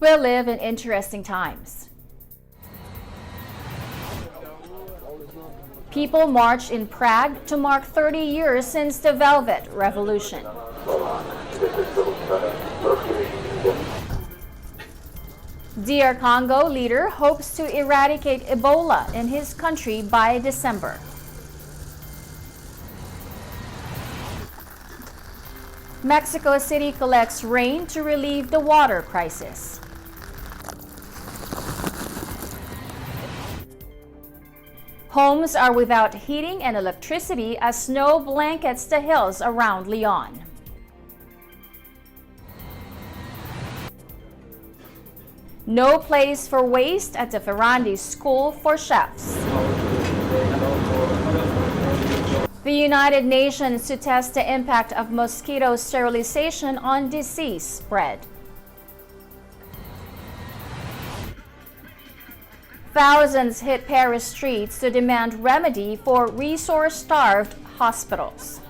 We live in interesting times. People marched in Prague to mark 30 years since the Velvet Revolution. DR Congo leader hopes to eradicate Ebola in his country by December. Mexico City collects rain to relieve the water crisis. Homes are without heating and electricity as snow blankets the hills around Lyon. No place for waste at the Ferrandi School for Chefs. The United Nations to test the impact of mosquito sterilization on disease spread. Thousands hit Paris streets to demand remedy for resource-starved hospitals.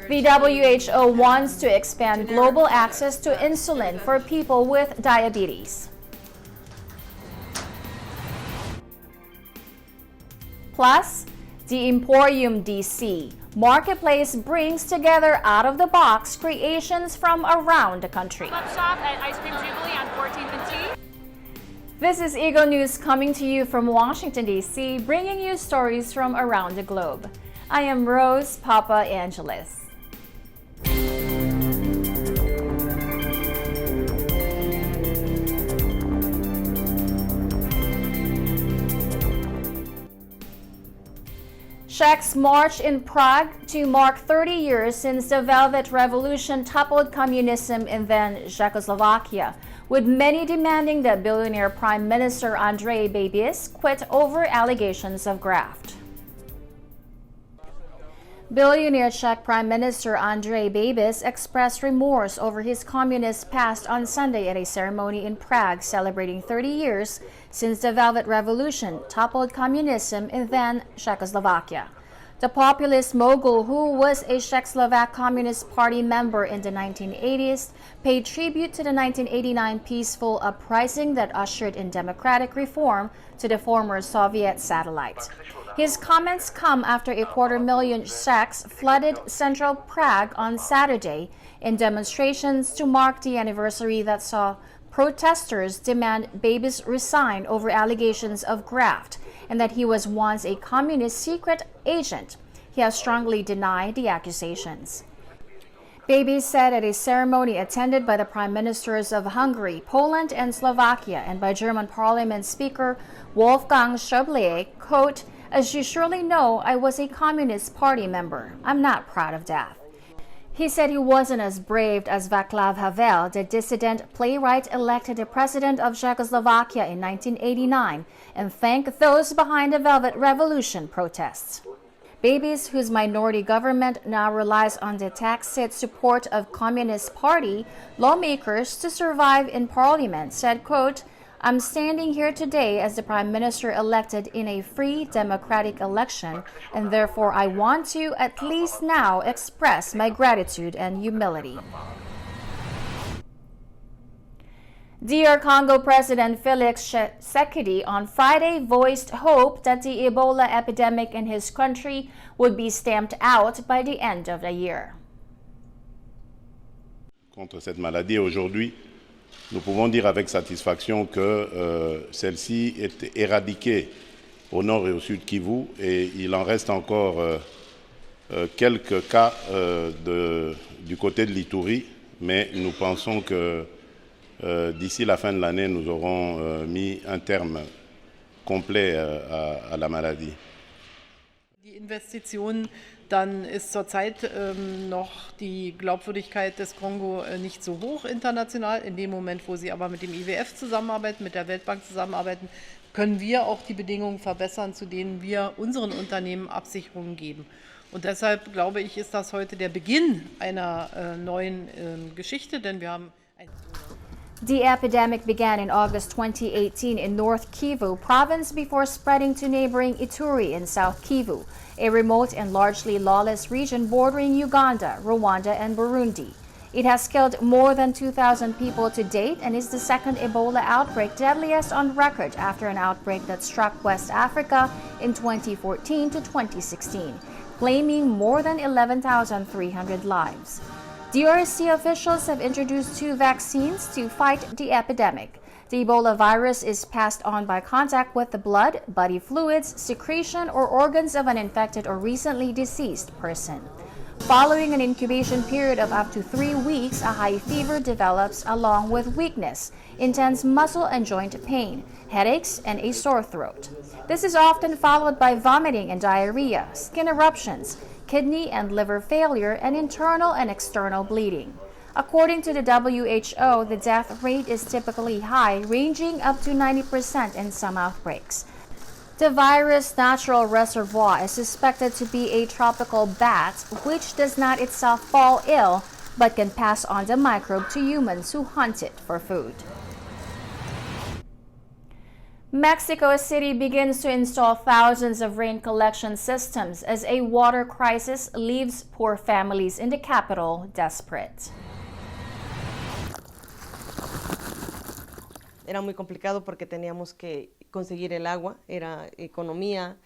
The WHO wants to expand global access to insulin for people with diabetes. Plus, the Emporium DC Marketplace brings together out-of-the-box creations from around the country. Shop at Ice Cream Jubilee on 14th and T. This is Eagle News coming to you from Washington, D.C., bringing you stories from around the globe. I am Rose Papa Angeles. Czechs march in Prague to mark 30 years since the Velvet Revolution toppled communism in then Czechoslovakia, with many demanding that billionaire Prime Minister Andrej Babiš quit over allegations of graft. Billionaire Czech Prime Minister Andrej Babiš expressed remorse over his communist past on Sunday at a ceremony in Prague celebrating 30 years since the Velvet Revolution toppled communism in then Czechoslovakia. The populist mogul, who was a Czechoslovak Communist Party member in the 1980s, paid tribute to the 1989 peaceful uprising that ushered in democratic reform to the former Soviet satellite. His comments come after 250,000 Czechs flooded central Prague on Saturday in demonstrations to mark the anniversary that saw protesters demand Babiš resign over allegations of graft and that he was once a communist secret agent. He has strongly denied the accusations. Babiš said at a ceremony attended by the prime ministers of Hungary, Poland, and Slovakia and by German Parliament Speaker Wolfgang Schäuble, quote, "As you surely know, I was a Communist Party member. I'm not proud of that." He said he wasn't as brave as Václav Havel, the dissident playwright elected the president of Czechoslovakia in 1989, and thanked those behind the Velvet Revolution protests. Babiš, whose minority government now relies on the tacit support of Communist Party lawmakers to survive in parliament, said, quote, "I'm standing here today as the prime minister elected in a free democratic election, and therefore I want to at least now express my gratitude and humility." DR Congo President Felix Tshisekedi on Friday voiced hope that the Ebola epidemic in his country would be stamped out by the end of the year. Contre cette maladie aujourd'hui, nous pouvons dire avec satisfaction que celle-ci est éradiquée au nord et au sud Kivu et il en reste encore quelques cas du côté de l'Ituri, mais nous pensons que d'ici la fin de l'année, nous aurons mis un terme complet à la maladie. Die Investitionen, dann ist zurzeit noch die Glaubwürdigkeit des Kongo nicht so hoch international. In dem Moment, wo sie aber mit dem IWF zusammenarbeiten, mit der Weltbank zusammenarbeiten, können wir auch die Bedingungen verbessern, zu denen wir unseren Unternehmen Absicherungen geben. Und deshalb glaube ich, ist das heute der Beginn einer neuen Geschichte, denn wir haben The epidemic began in August 2018 in North Kivu province before spreading to neighboring Ituri in South Kivu, a remote and largely lawless region bordering Uganda, Rwanda, and Burundi. It has killed more than 2,000 people to date and is the second Ebola outbreak, deadliest on record after an outbreak that struck West Africa in 2014 to 2016, claiming more than 11,300 lives. DRC officials have introduced 2 vaccines to fight the epidemic. The Ebola virus is passed on by contact with the blood, body fluids, secretion, or organs of an infected or recently deceased person. Following an incubation period of up to 3 weeks, a high fever develops along with weakness, intense muscle and joint pain, headaches, and a sore throat. This is often followed by vomiting and diarrhea, skin eruptions, kidney and liver failure, and internal and external bleeding. According to the WHO, the death rate is typically high, ranging up to 90% in some outbreaks. The virus' natural reservoir is suspected to be a tropical bat, which does not itself fall ill, but can pass on the microbe to humans who hunt it for food. Mexico City begins to install thousands of rain collection systems as a water crisis leaves poor families in the capital desperate. Era muy complicado porque teníamos que conseguir el agua, era economía,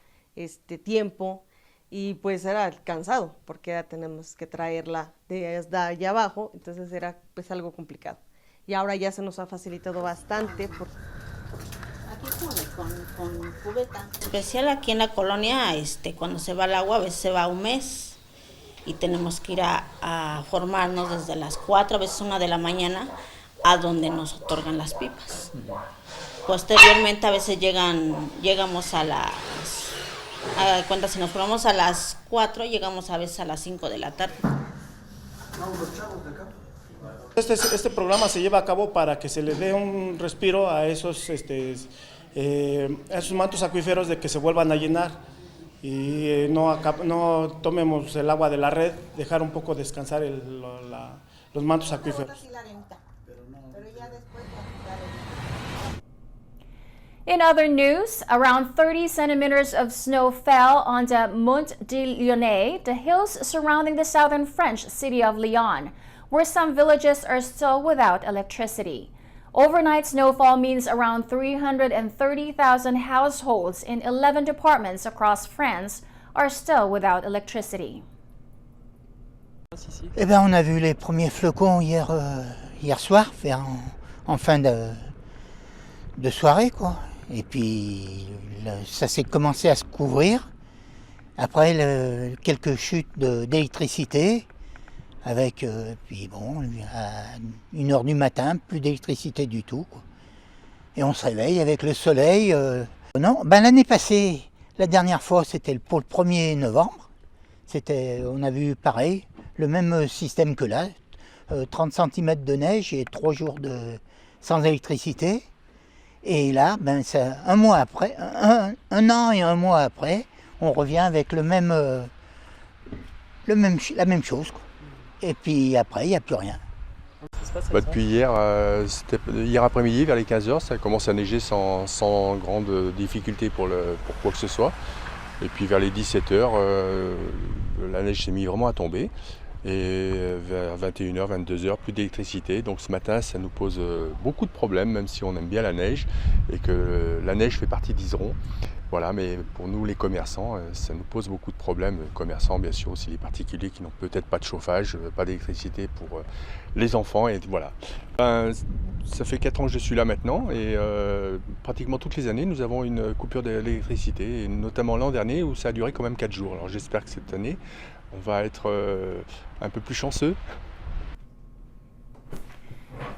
tiempo, y pues era cansado porque ya tenemos que traerla desde allá abajo, entonces era pues algo complicado. Y ahora ya se nos ha facilitado bastante. Aquí con cubeta. Especial aquí en la colonia, cuando se va el agua, a veces se va un mes y tenemos que ir a formarnos desde las 4, a veces 1 de la mañana, a donde nos otorgan las pipas. Posteriormente a veces llegamos a las, cuenta si nos formamos a las 4, llegamos a veces a las 5 de la tarde. Este programa se lleva a cabo para que se le dé un respiro a esos mantos acuíferos de que se vuelvan a llenar y no tomemos el agua de la red, dejar un poco descansar los mantos acuíferos. In other news, around 30 centimeters of snow fell on the Mont de Lyonnais, the hills surrounding the southern French city of Lyon, where some villages are still without electricity. Overnight snowfall means around 330,000 households in 11 departments across France are still without electricity. Eh ben, on a vu les premiers flocons hier soir, en fin de soirée, quoi. Et puis ça s'est commencé à se couvrir. Après quelques chutes d'électricité, avec puis bon, à 1h du matin, plus d'électricité du tout, quoi. Et on se réveille avec le soleil. Non, ben l'année passée, la dernière fois, c'était pour le 1er novembre. On a vu pareil, le même système que là, 30 cm de neige et 3 jours sans électricité. Et là, ben, un mois après, un an et un mois après, on revient avec la même chose, quoi. Et puis après, il n'y a plus rien. Depuis hier, hier après-midi, vers les 15h, ça commence à neiger sans grande difficulté pour quoi que ce soit. Et puis vers les 17h, la neige s'est mise vraiment à tomber. Et vers 21h, 22h, plus d'électricité. Donc ce matin, ça nous pose beaucoup de problèmes, même si on aime bien la neige et que la neige fait partie d'Iseron. Voilà, mais pour nous, les commerçants, ça nous pose beaucoup de problèmes. Les commerçants, bien sûr, aussi les particuliers qui n'ont peut-être pas de chauffage, pas d'électricité pour les enfants. Et voilà. Ça fait 4 ans que je suis là maintenant et pratiquement toutes les années, nous avons une coupure d'électricité, et notamment l'an dernier où ça a duré quand même 4 jours. Alors j'espère que cette année, on va être un peu plus chanceux.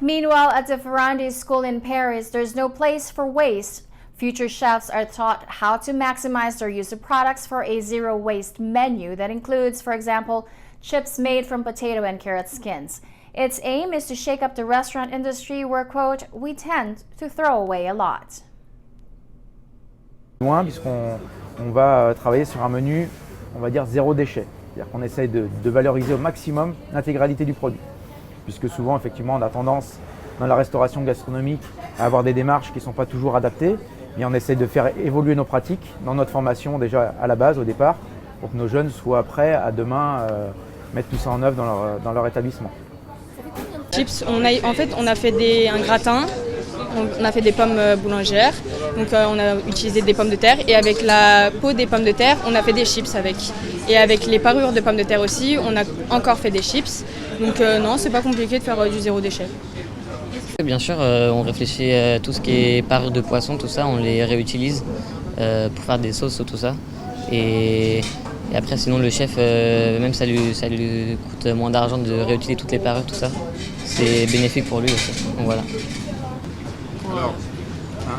Meanwhile, at the Ferrandi School in Paris, there's no place for waste. Future chefs are taught how to maximize their use of products for a zero-waste menu that includes, for example, chips made from potato and carrot skins. Its aim is to shake up the restaurant industry where, quote, we tend to throw away a lot. Puisqu'on va travailler sur un menu, on va dire zéro déchet. C'est-à-dire qu'on essaye de valoriser au maximum l'intégralité du produit. Puisque souvent, effectivement, on a tendance, dans la restauration gastronomique, à avoir des démarches qui ne sont pas toujours adaptées. Et on essaye de faire évoluer nos pratiques dans notre formation déjà à la base, au départ, pour que nos jeunes soient prêts à demain mettre tout ça en œuvre dans leur établissement. Ça Chips, on a fait un gratin, on a fait des pommes boulangères, donc on a utilisé des pommes de terre et avec la peau des pommes de terre, on a fait des chips avec. Et avec les parures de pommes de terre aussi, on a encore fait des chips. Donc non, c'est pas compliqué de faire du zéro déchet. Bien sûr, on réfléchit à tout ce qui est parures de poisson, tout ça, on les réutilise pour faire des sauces ou tout ça. Et après, sinon, le chef, même ça lui coûte moins d'argent de réutiliser toutes les parures, tout ça. C'est bénéfique pour lui aussi. Donc voilà. Alors,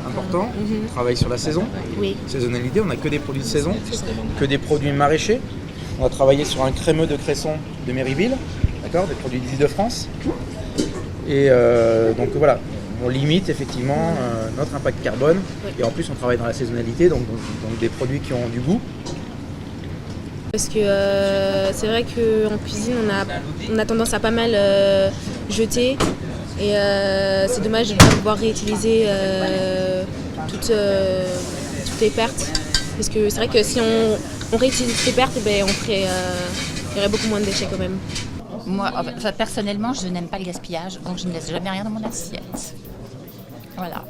important, on travaille sur la saison. Oui. Saisonnalité, on n'a que des produits de saison, que des produits maraîchers. On a travaillé sur un crémeux de cresson de Méryville, d'accord, des produits d'Île-de-France. Et donc voilà, on limite effectivement notre impact carbone. Et en plus, on travaille dans la saisonnalité, donc des produits qui ont du goût. Parce que c'est vrai qu'en cuisine, on a tendance à pas mal jeter. Et c'est dommage de ne pas pouvoir réutiliser toutes les pertes. Parce que c'est vrai que si on réutilise toutes les pertes, ben, il y aurait beaucoup moins de déchets quand même. Moi, personnellement, je n'aime pas le gaspillage, donc je ne laisse jamais rien dans mon assiette. Voilà.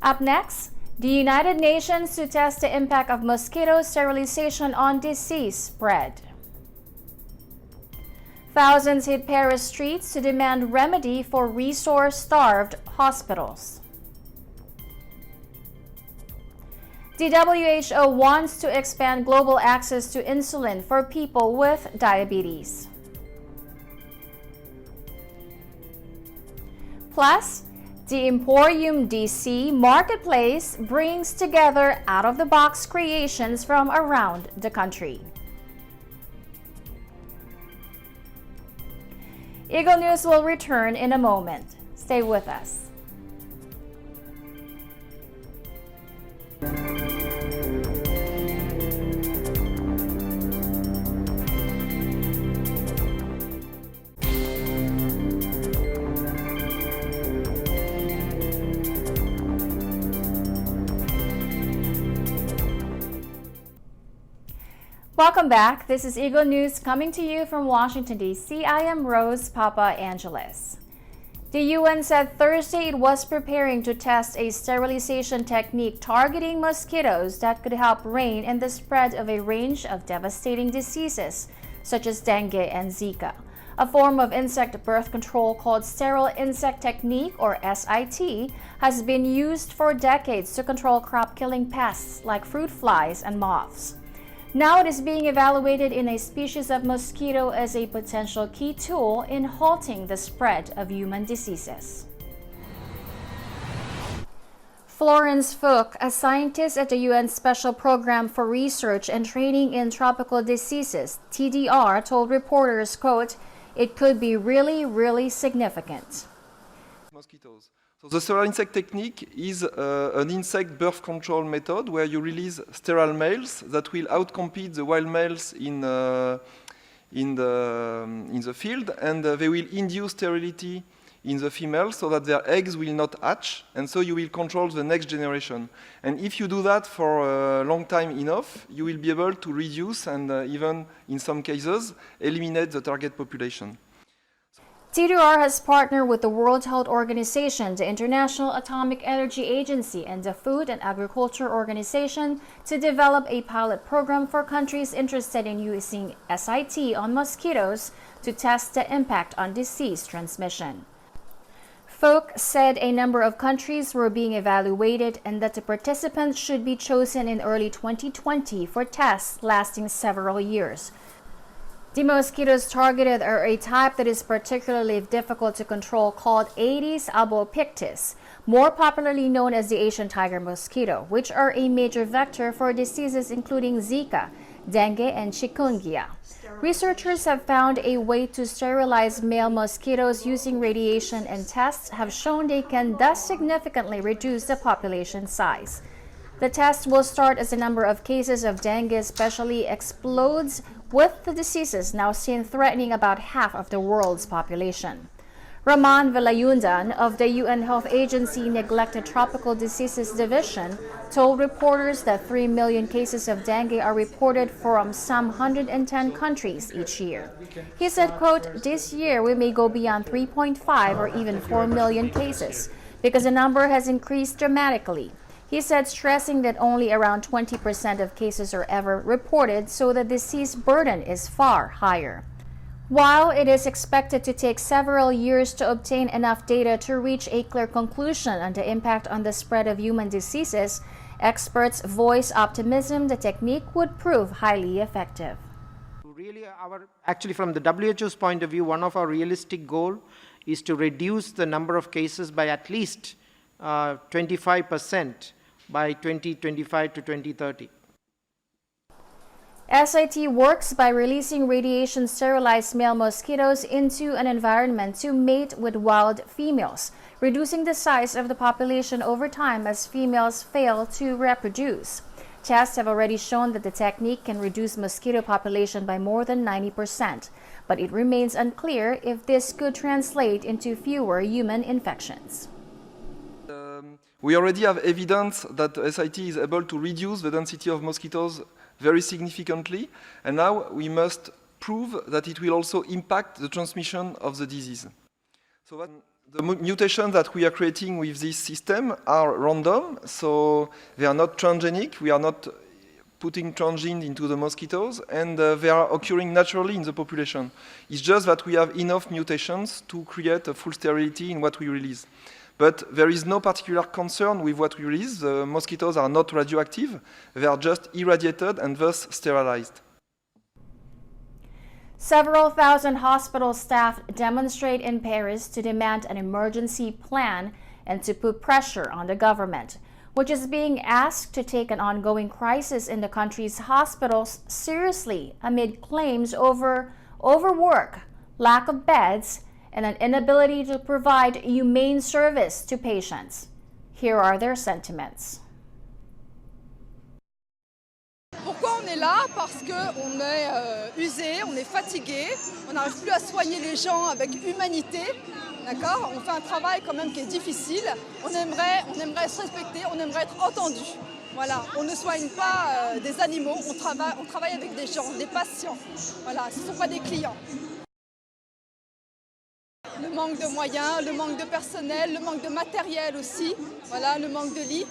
Up next, the United Nations to test the impact of mosquito sterilization on disease spread. Thousands hit Paris streets to demand remedy for resource-starved hospitals. The WHO wants to expand global access to insulin for people with diabetes. Plus, the Emporium DC Marketplace brings together out-of-the-box creations from around the country. Eagle News will return in a moment. Stay with us. Welcome back. This is Eagle News coming to you from Washington, D.C. I am Rose Papa Angeles. The UN said Thursday it was preparing to test a sterilization technique targeting mosquitoes that could help rein in the spread of a range of devastating diseases, such as dengue and Zika. A form of insect birth control called sterile insect technique, or SIT, has been used for decades to control crop-killing pests like fruit flies and moths. Now it is being evaluated in a species of mosquito as a potential key tool in halting the spread of human diseases. Florence Fook, a scientist at the UN Special Program for Research and Training in Tropical Diseases, TDR, told reporters, quote, "It could be really, really significant." Mosquitoes. So the sterile insect technique is an insect birth control method where you release sterile males that will outcompete the wild males in the field, and they will induce sterility in the females so that their eggs will not hatch, and so you will control the next generation. And if you do that for a long time enough, you will be able to reduce and even, in some cases, eliminate the target population. TDR has partnered with the World Health Organization, the International Atomic Energy Agency, and the Food and Agriculture Organization to develop a pilot program for countries interested in using SIT on mosquitoes to test the impact on disease transmission. Fook said a number of countries were being evaluated and that the participants should be chosen in early 2020 for tests lasting several years. The mosquitoes targeted are a type that is particularly difficult to control called Aedes albopictus, more popularly known as the Asian tiger mosquito, which are a major vector for diseases including Zika, dengue, and chikungunya. Researchers have found a way to sterilize male mosquitoes using radiation, and tests have shown they can thus significantly reduce the population size. The test will start as the number of cases of dengue especially explodes, with the diseases now seen threatening about half of the world's population. Raman Velayundan of the UN Health Agency Neglected Tropical Diseases Division told reporters that 3 million cases of dengue are reported from some 110 countries each year. He said, quote, "This year we may go beyond 3.5 or even 4 million cases because the number has increased dramatically." He said, stressing that only around 20% of cases are ever reported, so the disease burden is far higher. While it is expected to take several years to obtain enough data to reach a clear conclusion on the impact on the spread of human diseases, experts voice optimism the technique would prove highly effective. Really, actually from the WHO's point of view, one of our realistic goals is to reduce the number of cases by at least 25% by 2025 to 2030. SIT works by releasing radiation-sterilized male mosquitoes into an environment to mate with wild females, reducing the size of the population over time as females fail to reproduce. Tests have already shown that the technique can reduce mosquito population by more than 90%, but it remains unclear if this could translate into fewer human infections. We already have evidence that SIT is able to reduce the density of mosquitoes very significantly, and now we must prove that it will also impact the transmission of the disease. So the mutations that we are creating with this system are random, so they are not transgenic, we are not putting transgene into the mosquitoes, and they are occurring naturally in the population. It's just that we have enough mutations to create a full sterility in what we release. But there is no particular concern with what we release. The mosquitoes are not radioactive. They are just irradiated and thus sterilized. Several thousand hospital staff demonstrate in Paris to demand an emergency plan and to put pressure on the government, which is being asked to take an ongoing crisis in the country's hospitals seriously amid claims over overwork, lack of beds, and an inability to provide humane service to patients. Here are their sentiments. Pourquoi on est là? Parce qu'on est usé, on est fatigué, on n'arrive plus à soigner les gens avec humanité. D'accord? On fait un travail quand même qui est difficile. On aimerait se respecter, on aimerait être entendu. Voilà, on ne soigne pas des animaux, on travaille avec des gens, des patients. Voilà, ce ne sont pas des clients. Le manque de moyens, le manque de personnel, le manque de matériel aussi, voilà, le manque de lits.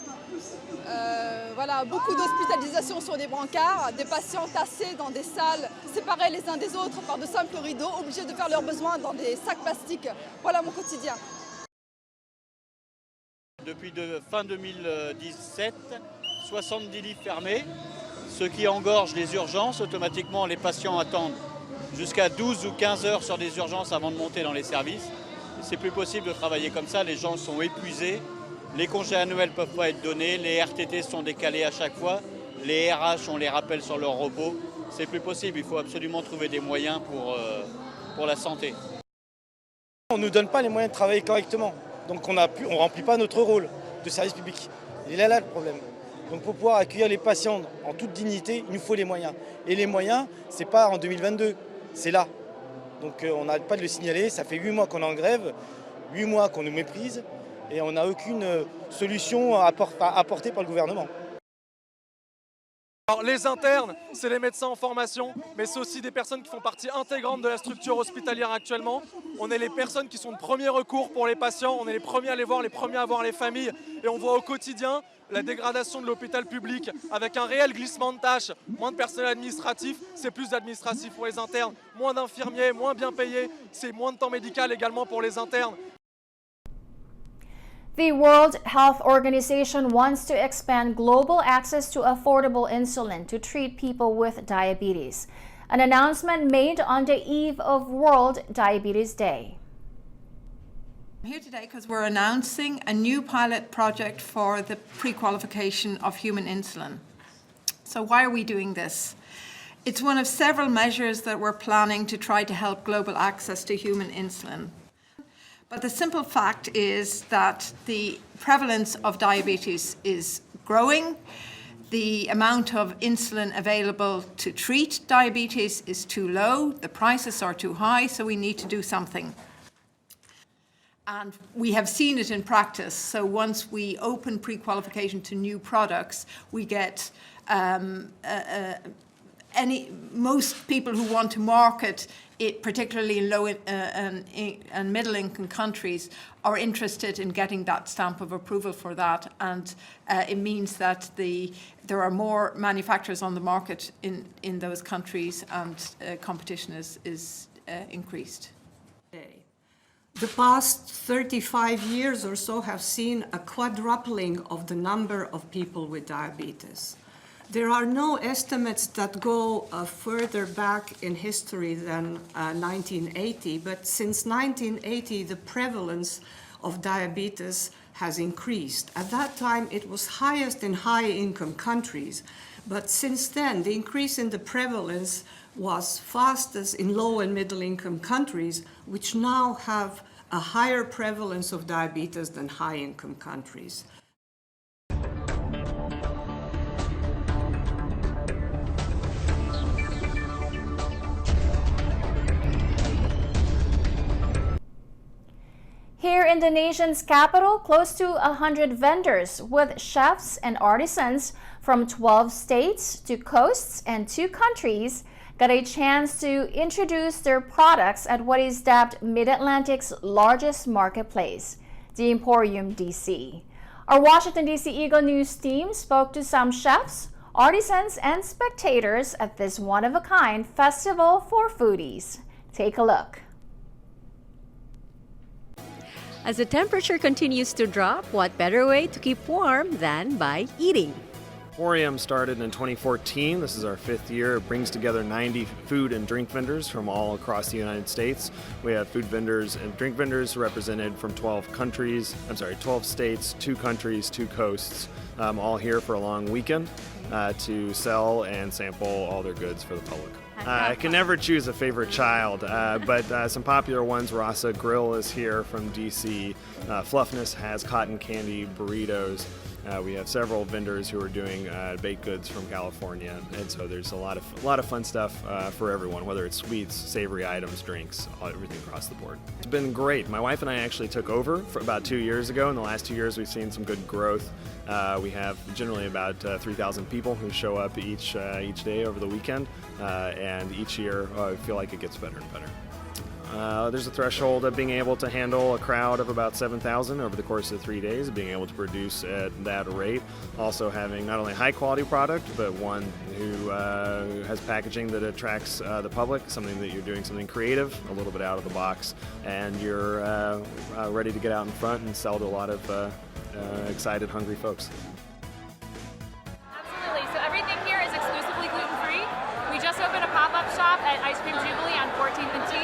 Voilà, beaucoup d'hospitalisations sur des brancards, des patients tassés dans des salles, séparés les uns des autres par de simples rideaux, obligés de faire leurs besoins dans des sacs plastiques. Voilà mon quotidien. Depuis fin 2017, 70 lits fermés, ce qui engorge les urgences. Automatiquement, les patients attendent jusqu'à 12 ou 15 heures sur des urgences avant de monter dans les services. C'est plus possible de travailler comme ça, les gens sont épuisés, les congés annuels ne peuvent pas être donnés, les RTT sont décalés à chaque fois, les RH, on les rappelle sur leur repos. C'est plus possible, il faut absolument trouver des moyens pour la santé. On ne nous donne pas les moyens de travailler correctement, donc on ne remplit pas notre rôle de service public. Il est là le problème. Donc pour pouvoir accueillir les patients en toute dignité, il nous faut les moyens. Et les moyens, ce n'est pas en 2022. C'est là. Donc on n'arrête pas de le signaler, ça fait 8 mois qu'on est en grève, 8 mois qu'on nous méprise et on n'a aucune solution apportée par le gouvernement. Alors, les internes, c'est les médecins en formation, mais c'est aussi des personnes qui font partie intégrante de la structure hospitalière actuellement. On est les personnes qui sont de premier recours pour les patients, on est les premiers à les voir, les premiers à voir les familles et on voit au quotidien la dégradation de l'hôpital public avec un réel glissement de tâches, moins de personnel administratif, c'est plus d'administratif pour les internes, moins d'infirmiers, moins bien payés, c'est moins de temps médical également pour les internes. The World Health Organization wants to expand global access to affordable insulin to treat people with diabetes. An announcement made on the eve of World Diabetes Day. I'm here today because we're announcing a new pilot project for the pre-qualification of human insulin. So why are we doing this? It's one of several measures that we're planning to try to help global access to human insulin. But the simple fact is that the prevalence of diabetes is growing. The amount of insulin available to treat diabetes is too low. The prices are too high, so we need to do something. And we have seen it in practice. So once we open pre-qualification to new products, we get most people who want to market it, particularly in low and middle-income countries, are interested in getting that stamp of approval for that, and it means that there are more manufacturers on the market in those countries, and competition is increased. The past 35 years or so have seen a quadrupling of the number of people with diabetes. There are no estimates that go further back in history than 1980, but since 1980, the prevalence of diabetes has increased. At that time, it was highest in high-income countries, but since then, the increase in the prevalence was fastest in low and middle-income countries, which now have a higher prevalence of diabetes than high-income countries. Here in the nation's capital, close to 100 vendors with chefs and artisans from 12 states, 2 coasts, and 2 countries got a chance to introduce their products at what is dubbed Mid-Atlantic's largest marketplace, the Emporium DC. Our Washington, D.C. Eagle News team spoke to some chefs, artisans, and spectators at this one-of-a-kind festival for foodies. Take a look. As the temperature continues to drop, what better way to keep warm than by eating? Emporium started in 2014. This is our 5th year. It brings together 90 food and drink vendors from all across the United States. We have food vendors and drink vendors represented from 12 states, 2 countries, 2 coasts, all here for a long weekend to sell and sample all their goods for the public. I can never choose a favorite child, but some popular ones, Rasa Grill is here from DC. Fluffness has cotton candy burritos. We have several vendors who are doing baked goods from California, and so there's a lot of fun stuff for everyone, whether it's sweets, savory items, drinks, everything across the board. It's been great. My wife and I actually took over for about 2 years ago. In the last 2 years, we've seen some good growth. We have generally about 3,000 people who show up each day over the weekend, and each year I feel like it gets better and better. There's a threshold of being able to handle a crowd of about 7,000 over the course of 3 days, being able to produce at that rate. Also having not only high quality product, but one who has packaging that attracts the public, something that you're doing something creative, a little bit out of the box, and you're ready to get out in front and sell to a lot of excited, hungry folks. Absolutely. So everything here is exclusively gluten-free. We just opened a pop-up shop at Ice Cream Jubilee on 14th and T.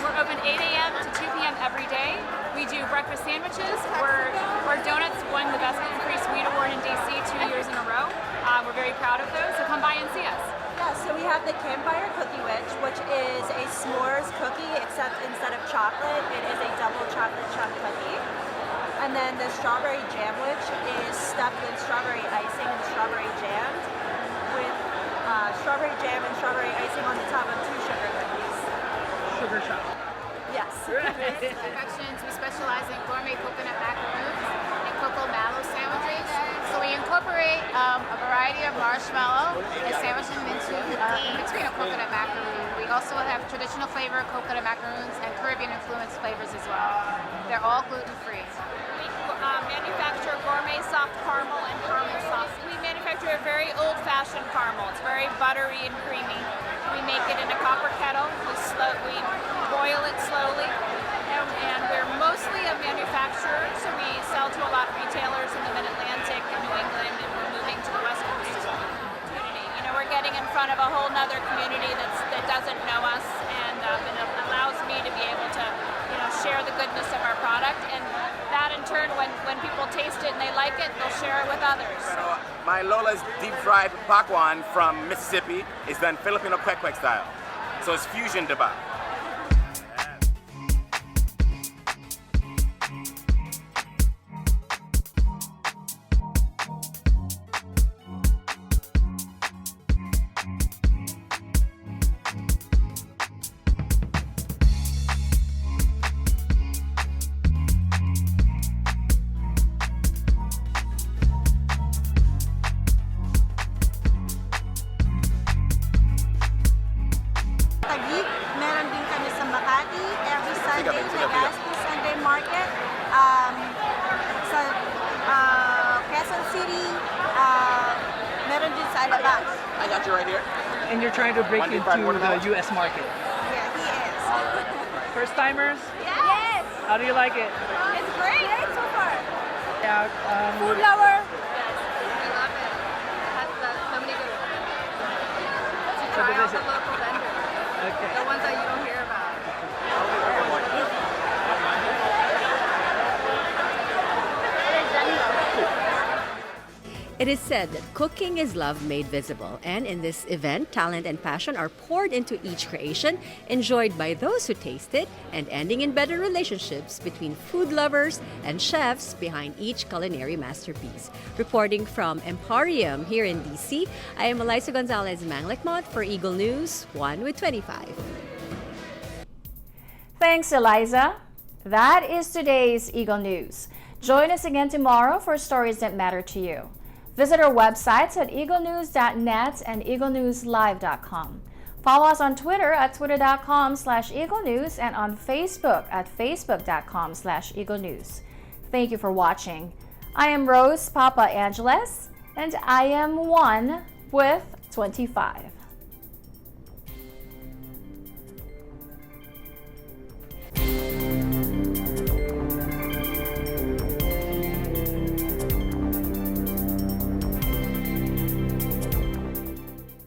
We're open 8 a.m. to 2 p.m. every day. We do breakfast sandwiches. Our donuts won the Best Gluten-Free Sweet Award in DC 2 years in a row. We're very proud of those, so come by and see us. Yeah, so we have the Campfire Cookie Witch, which is a s'mores cookie, except instead of chocolate, it is a double chocolate chunk cookie. And then the Strawberry Jam Witch is stuffed with strawberry icing and strawberry jam, with strawberry jam and strawberry icing on the top of 2 sugar cookies. Sugar shop. Yes. Confections, we specialize in gourmet coconut macaroons and cocoa mallow sandwiches. So we incorporate a variety of marshmallow and sandwich them into a between a coconut macaroon. We also have traditional flavor coconut macaroons and Caribbean influenced flavors as well. They're all gluten-free. We manufacture gourmet soft caramel and caramel sauce. We manufacture a very old-fashioned caramel. It's very buttery and creamy. We make it in a copper kettle. We boil it slowly, and we're mostly a manufacturer, so we sell to a lot of retailers in the Mid-Atlantic and New England, and we're moving to the West Coast as well. You know, we're getting in front of a whole nother community that doesn't know us, and it allows me to be able to, share the goodness of our product, and that in turn, when people taste it and they like it, they'll share it with others. So my Lola's deep-fried pakwan from Mississippi is done Filipino kwek-kwek style. So it's fusion deba. Market. Quezon City, meron din sa Alabang. I got you right here. And you're trying to break into the U.S. market. Yeah, he is. First timers? Yes. How do you like it? It's great. Great so far. Yeah. Food lover. Yes, I love it. It has so many good to So try what out is the it? local vendors. Okay. The ones that you don't hear about. It is said that cooking is love made visible, and in this event, talent and passion are poured into each creation, enjoyed by those who taste it, and ending in better relationships between food lovers and chefs behind each culinary masterpiece. Reporting from Emporium here in DC, I am Eliza Gonzalez Manglikmot for Eagle News 1 with 25. Thanks, Eliza. That is today's Eagle News. Join us again tomorrow for stories that matter to you. Visit our websites at eaglenews.net and eaglenewslive.com. Follow us on Twitter at twitter.com/eaglenews and on Facebook at facebook.com/eaglenews. Thank you for watching. I am Rose Papa Angeles, and I am 1 with 25.